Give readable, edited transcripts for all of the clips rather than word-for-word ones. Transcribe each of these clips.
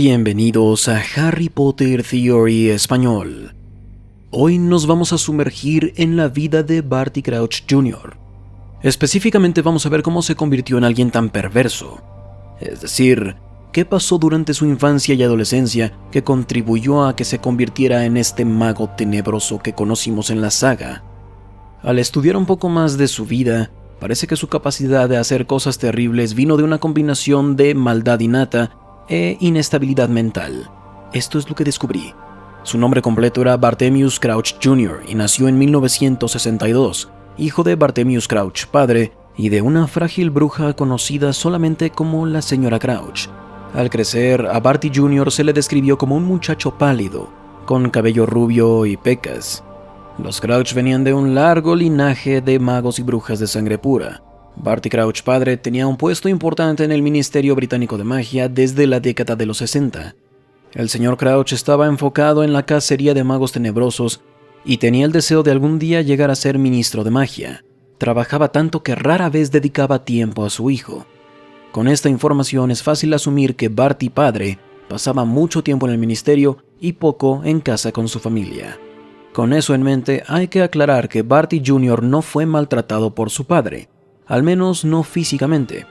Bienvenidos a Harry Potter Theory Español. Hoy nos vamos a sumergir en la vida de Barty Crouch Jr. Específicamente vamos a ver cómo se convirtió en alguien tan perverso. Es decir, qué pasó durante su infancia y adolescencia que contribuyó a que se convirtiera en este mago tenebroso que conocimos en la saga. Al estudiar un poco más de su vida, parece que su capacidad de hacer cosas terribles vino de una combinación de maldad innata e inestabilidad mental. Esto es lo que descubrí. Su nombre completo era Barthemius Crouch Jr. y nació en 1962, hijo de Barthemius Crouch padre y de una frágil bruja conocida solamente como la señora Crouch. Al crecer, a Barty Jr. se le describió como un muchacho pálido, con cabello rubio y pecas. Los Crouch venían de un largo linaje de magos y brujas de sangre pura. Barty Crouch padre tenía un puesto importante en el Ministerio Británico de Magia desde la década de los 60. El señor Crouch estaba enfocado en la cacería de magos tenebrosos y tenía el deseo de algún día llegar a ser ministro de magia. Trabajaba tanto que rara vez dedicaba tiempo a su hijo. Con esta información es fácil asumir que Barty padre pasaba mucho tiempo en el ministerio y poco en casa con su familia. Con eso en mente, hay que aclarar que Barty Jr. no fue maltratado por su padre, al menos no físicamente,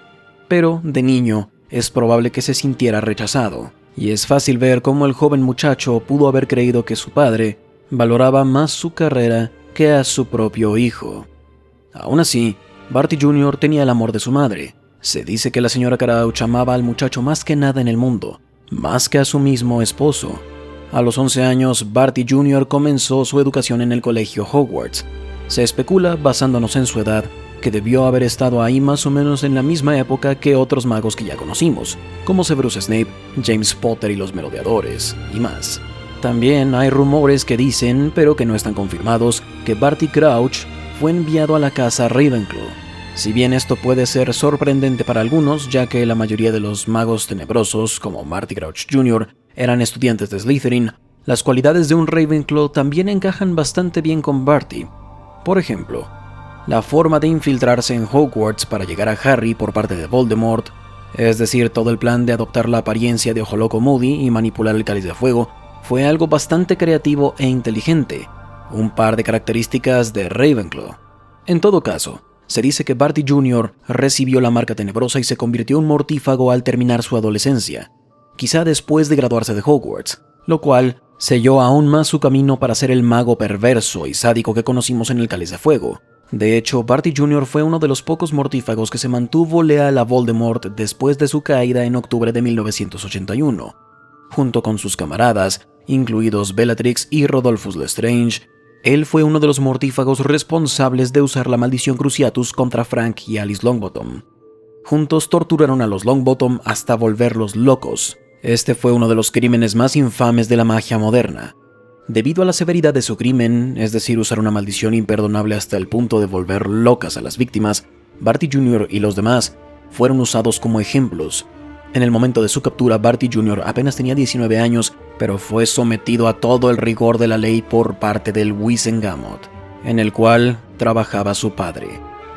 pero de niño es probable que se sintiera rechazado, y es fácil ver cómo el joven muchacho pudo haber creído que su padre valoraba más su carrera que a su propio hijo. Aún así, Barty Jr. tenía el amor de su madre. Se dice que la señora Crouch amaba al muchacho más que nada en el mundo, más que a su mismo esposo. A los 11 años, Barty Jr. comenzó su educación en el colegio Hogwarts. Se especula, basándonos en su edad, que debió haber estado ahí más o menos en la misma época que otros magos que ya conocimos, como Severus Snape, James Potter y los Merodeadores, y más. También hay rumores que dicen, pero que no están confirmados, que Barty Crouch fue enviado a la casa Ravenclaw. Si bien esto puede ser sorprendente para algunos, ya que la mayoría de los magos tenebrosos, como Barty Crouch Jr., eran estudiantes de Slytherin, las cualidades de un Ravenclaw también encajan bastante bien con Barty. Por ejemplo, la forma de infiltrarse en Hogwarts para llegar a Harry por parte de Voldemort, es decir, todo el plan de adoptar la apariencia de Ojo Loco Moody y manipular el Cáliz de Fuego, fue algo bastante creativo e inteligente, un par de características de Ravenclaw. En todo caso, se dice que Barty Jr. recibió la marca tenebrosa y se convirtió en un mortífago al terminar su adolescencia, quizá después de graduarse de Hogwarts, lo cual selló aún más su camino para ser el mago perverso y sádico que conocimos en el Cáliz de Fuego. De hecho, Barty Jr. fue uno de los pocos mortífagos que se mantuvo leal a Voldemort después de su caída en octubre de 1981. Junto con sus camaradas, incluidos Bellatrix y Rodolphus Lestrange, él fue uno de los mortífagos responsables de usar la maldición Cruciatus contra Frank y Alice Longbottom. Juntos torturaron a los Longbottom hasta volverlos locos. Este fue uno de los crímenes más infames de la magia moderna. Debido a la severidad de su crimen, es decir, usar una maldición imperdonable hasta el punto de volver locas a las víctimas, Barty Jr. y los demás fueron usados como ejemplos. En el momento de su captura, Barty Jr. apenas tenía 19 años, pero fue sometido a todo el rigor de la ley por parte del Wizengamot, en el cual trabajaba su padre.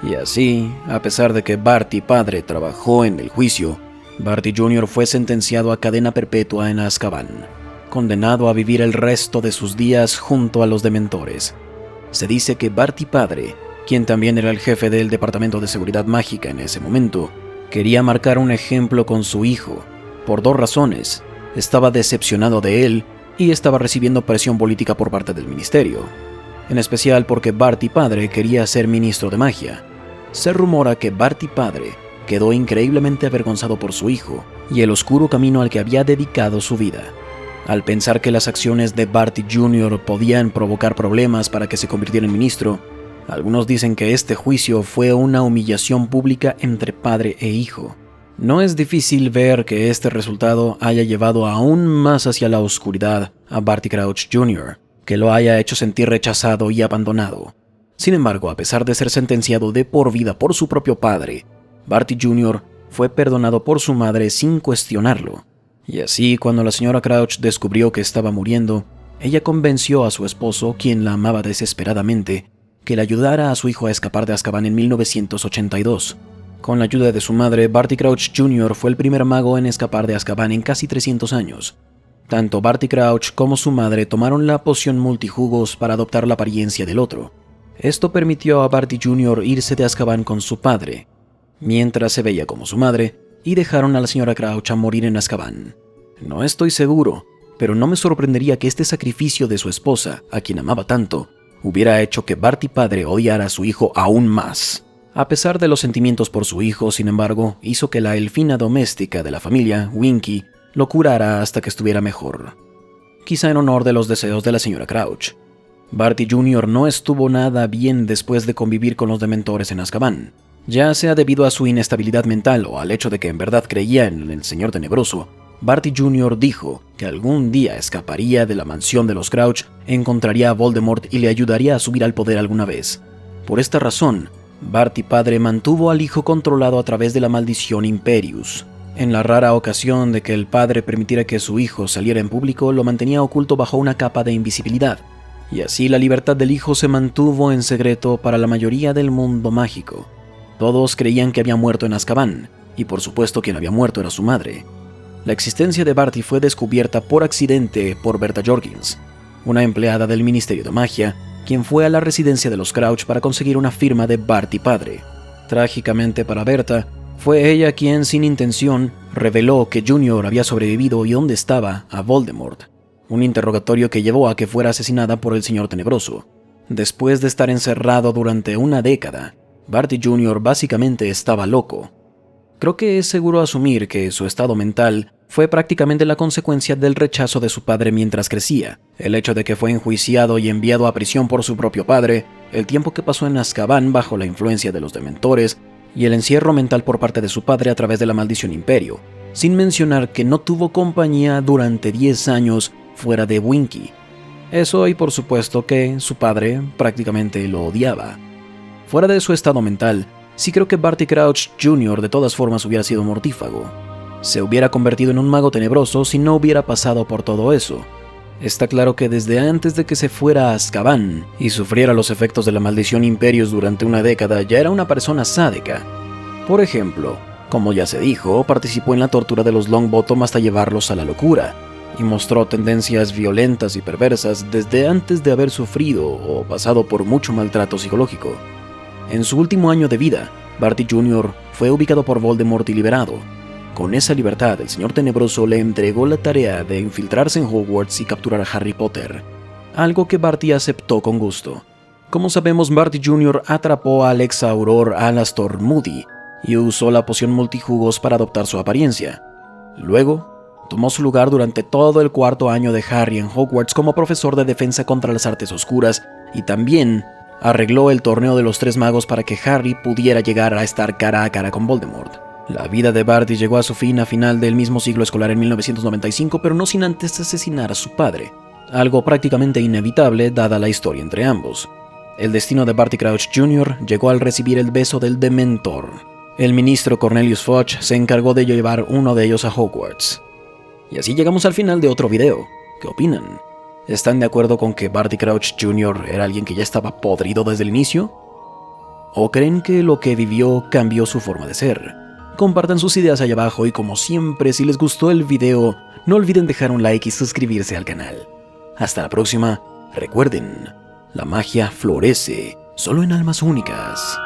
Y así, a pesar de que Barty padre trabajó en el juicio, Barty Jr. fue sentenciado a cadena perpetua en Azkaban, condenado a vivir el resto de sus días junto a los dementores. Se dice que Barty padre, quien también era el jefe del Departamento de Seguridad Mágica en ese momento, quería marcar un ejemplo con su hijo, por dos razones. Estaba decepcionado de él y estaba recibiendo presión política por parte del ministerio, en especial porque Barty padre quería ser ministro de magia. Se rumora que Barty padre quedó increíblemente avergonzado por su hijo y el oscuro camino al que había dedicado su vida. Al pensar que las acciones de Barty Jr. podían provocar problemas para que se convirtiera en ministro, algunos dicen que este juicio fue una humillación pública entre padre e hijo. No es difícil ver que este resultado haya llevado aún más hacia la oscuridad a Barty Crouch Jr., que lo haya hecho sentir rechazado y abandonado. Sin embargo, a pesar de ser sentenciado de por vida por su propio padre, Barty Jr. fue perdonado por su madre sin cuestionarlo. Y así, cuando la señora Crouch descubrió que estaba muriendo, ella convenció a su esposo, quien la amaba desesperadamente, que le ayudara a su hijo a escapar de Azkaban en 1982. Con la ayuda de su madre, Barty Crouch Jr. fue el primer mago en escapar de Azkaban en casi 300 años. Tanto Barty Crouch como su madre tomaron la poción multijugos para adoptar la apariencia del otro. Esto permitió a Barty Jr. irse de Azkaban con su padre, mientras se veía como su madre, y dejaron a la señora Crouch a morir en Azkaban. No estoy seguro, pero no me sorprendería que este sacrificio de su esposa, a quien amaba tanto, hubiera hecho que Barty padre odiara a su hijo aún más. A pesar de los sentimientos por su hijo, sin embargo, hizo que la elfina doméstica de la familia, Winky, lo curara hasta que estuviera mejor. Quizá en honor de los deseos de la señora Crouch. Barty Jr. no estuvo nada bien después de convivir con los dementores en Azkaban. Ya sea debido a su inestabilidad mental o al hecho de que en verdad creía en el Señor Tenebroso, Barty Jr. dijo que algún día escaparía de la mansión de los Crouch, encontraría a Voldemort y le ayudaría a subir al poder alguna vez. Por esta razón, Barty padre mantuvo al hijo controlado a través de la maldición Imperius. En la rara ocasión de que el padre permitiera que su hijo saliera en público, lo mantenía oculto bajo una capa de invisibilidad, y así la libertad del hijo se mantuvo en secreto para la mayoría del mundo mágico. Todos creían que había muerto en Azkaban, y por supuesto quien había muerto era su madre. La existencia de Barty fue descubierta por accidente por Berta Jorkins, una empleada del Ministerio de Magia, quien fue a la residencia de los Crouch para conseguir una firma de Barty padre. Trágicamente para Berta, fue ella quien, sin intención, reveló que Junior había sobrevivido y dónde estaba a Voldemort, un interrogatorio que llevó a que fuera asesinada por el Señor Tenebroso. Después de estar encerrado durante una década, Barty Jr. básicamente estaba loco. Creo que es seguro asumir que su estado mental fue prácticamente la consecuencia del rechazo de su padre mientras crecía, el hecho de que fue enjuiciado y enviado a prisión por su propio padre, el tiempo que pasó en Azkaban bajo la influencia de los dementores y el encierro mental por parte de su padre a través de la maldición Imperio, sin mencionar que no tuvo compañía durante 10 años fuera de Winky. Eso y por supuesto que su padre prácticamente lo odiaba. Fuera de su estado mental, sí creo que Barty Crouch Jr. de todas formas hubiera sido mortífago. Se hubiera convertido en un mago tenebroso si no hubiera pasado por todo eso. Está claro que desde antes de que se fuera a Azkaban y sufriera los efectos de la maldición Imperius durante una década, ya era una persona sádica. Por ejemplo, como ya se dijo, participó en la tortura de los Longbottom hasta llevarlos a la locura, y mostró tendencias violentas y perversas desde antes de haber sufrido o pasado por mucho maltrato psicológico. En su último año de vida, Barty Jr. fue ubicado por Voldemort y liberado. Con esa libertad, el Señor Tenebroso le entregó la tarea de infiltrarse en Hogwarts y capturar a Harry Potter, algo que Barty aceptó con gusto. Como sabemos, Barty Jr. atrapó al ex Auror Alastor Moody y usó la poción multijugos para adoptar su apariencia. Luego, tomó su lugar durante todo el cuarto año de Harry en Hogwarts como profesor de defensa contra las artes oscuras y también arregló el torneo de los tres magos para que Harry pudiera llegar a estar cara a cara con Voldemort. La vida de Barty llegó a su fin a final del mismo siglo escolar en 1995, pero no sin antes asesinar a su padre, algo prácticamente inevitable dada la historia entre ambos. El destino de Barty Crouch Jr. llegó al recibir el beso del Dementor. El ministro Cornelius Fudge se encargó de llevar uno de ellos a Hogwarts. Y así llegamos al final de otro video. ¿Qué opinan? ¿Están de acuerdo con que Barty Crouch Jr. era alguien que ya estaba podrido desde el inicio? ¿O creen que lo que vivió cambió su forma de ser? Compartan sus ideas allá abajo y como siempre, si les gustó el video, no olviden dejar un like y suscribirse al canal. Hasta la próxima, recuerden, la magia florece solo en almas únicas.